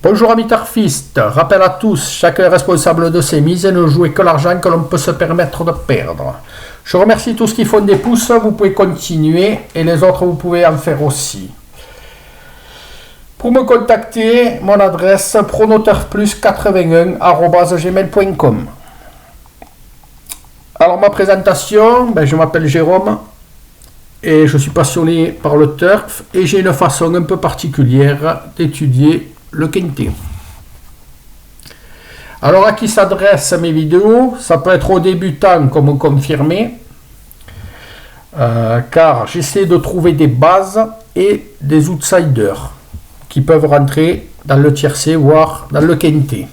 Bonjour amis turfistes, rappel à tous, chacun est responsable de ses mises et ne jouez que l'argent que l'on peut se permettre de perdre. Je remercie tous qui font des pouces, vous pouvez continuer et les autres vous pouvez en faire aussi. Pour me contacter, mon adresse pronoturfplus81@gmail.com. Alors ma présentation, je m'appelle Jérôme et je suis passionné par le turf et j'ai une façon un peu particulière d'étudier le quintet. Alors à qui s'adressent mes vidéos? Ça peut être aux débutants comme aux confirmés, car j'essaie de trouver des bases et des outsiders qui peuvent rentrer dans le tiercé, voire dans le quintet.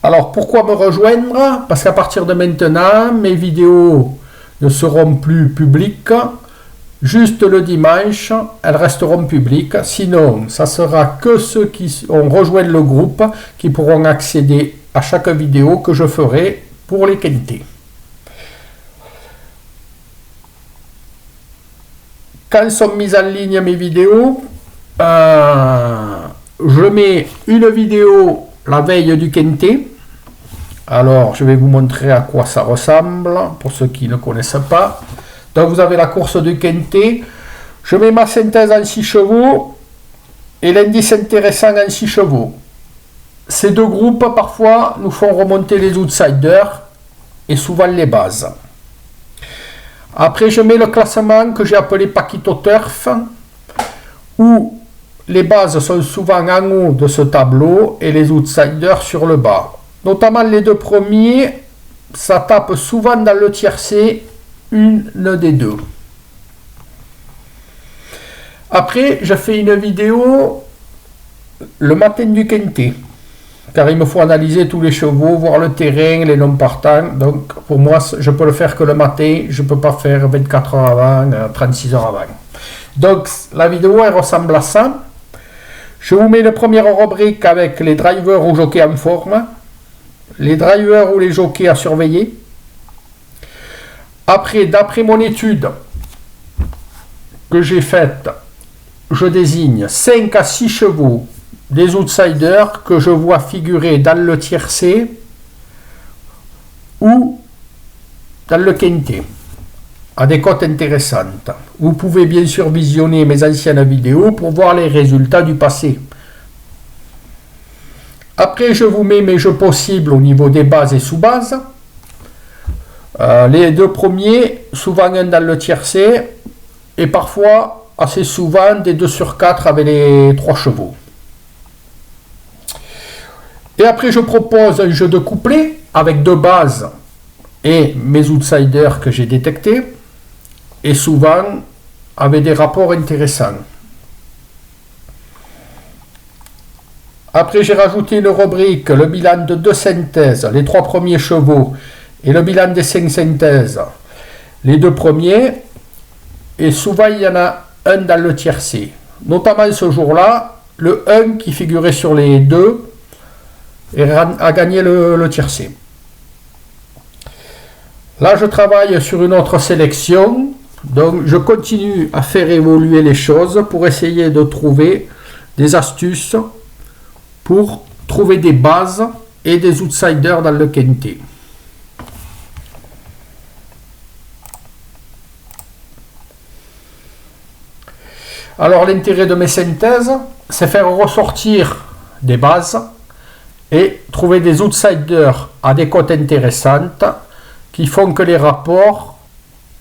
Alors pourquoi me rejoindre? Parce qu'à partir de maintenant, mes vidéos ne seront plus publiques. Juste le dimanche, elles resteront publiques. Sinon, ça sera que ceux qui ont rejoint le groupe qui pourront accéder à chaque vidéo que je ferai pour les quintés. Quand sont mises en ligne mes vidéos, je mets une vidéo la veille du quintet. Alors, je vais vous montrer à quoi ça ressemble pour ceux qui ne connaissent pas. Donc vous avez la course du quintet, je mets ma synthèse en 6 chevaux et l'indice intéressant en 6 chevaux. Ces deux groupes parfois nous font remonter les outsiders et souvent les bases. Après je mets le classement que j'ai appelé Paquito Turf, où les bases sont souvent en haut de ce tableau et les outsiders sur le bas. Notamment les deux premiers, ça tape souvent dans le tiercé, une des deux. Après, je fais une vidéo le matin du quintet, car il me faut analyser tous les chevaux, voir le terrain, les noms partants. Donc, pour moi, je peux le faire que le matin, je ne peux pas faire 24 heures avant, 36 heures avant. Donc, la vidéo, elle ressemble à ça. Je vous mets une première rubrique avec les drivers ou jockeys en forme, les drivers ou les jockeys à surveiller. Après, d'après mon étude que j'ai faite, je désigne 5 à 6 chevaux des outsiders que je vois figurer dans le tiercé ou dans le quintet, à des cotes intéressantes. Vous pouvez bien sûr visionner mes anciennes vidéos pour voir les résultats du passé. Après, je vous mets mes jeux possibles au niveau des bases et sous-bases. Les deux premiers, souvent un dans le tiercé, et parfois, assez souvent, des 2 sur 4 avec les 3 chevaux. Et après, je propose un jeu de couplet avec 2 bases et mes outsiders que j'ai détectés, et souvent avec des rapports intéressants. Après, j'ai rajouté une rubrique, le bilan de 2 synthèses, les 3 premiers chevaux, et le bilan des 5 synthèses, les 2 premiers, et souvent il y en a un dans le tiercé. Notamment ce jour-là, le 1 qui figurait sur les 2 a gagné le tiercé. Là, je travaille sur une autre sélection, donc je continue à faire évoluer les choses pour essayer de trouver des astuces pour trouver des bases et des outsiders dans le quintet. Alors l'intérêt de mes synthèses, c'est faire ressortir des bases et trouver des outsiders à des cotes intéressantes qui font que les rapports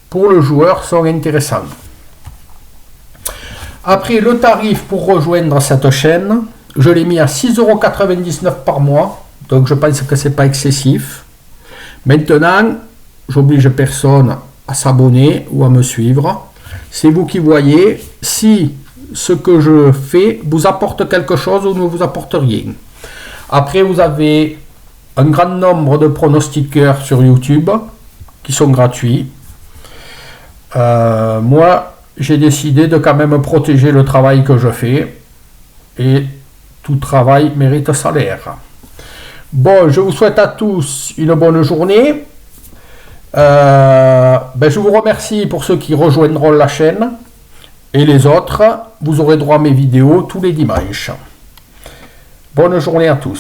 pour le joueur sont intéressants. Après, le tarif pour rejoindre cette chaîne, je l'ai mis à 6,99 € par mois, donc je pense que ce n'est pas excessif. Maintenant, j'oblige personne à s'abonner ou à me suivre. C'est vous qui voyez si ce que je fais vous apporte quelque chose ou ne vous apporte rien. Après, vous avez un grand nombre de pronostiqueurs sur YouTube qui sont gratuits. Moi, j'ai décidé de quand même protéger le travail que je fais et tout travail mérite salaire. Bon, je vous souhaite à tous une bonne journée. Je vous remercie pour ceux qui rejoindront la chaîne Et les autres, vous aurez droit à mes vidéos tous les dimanches. Bonne journée à tous.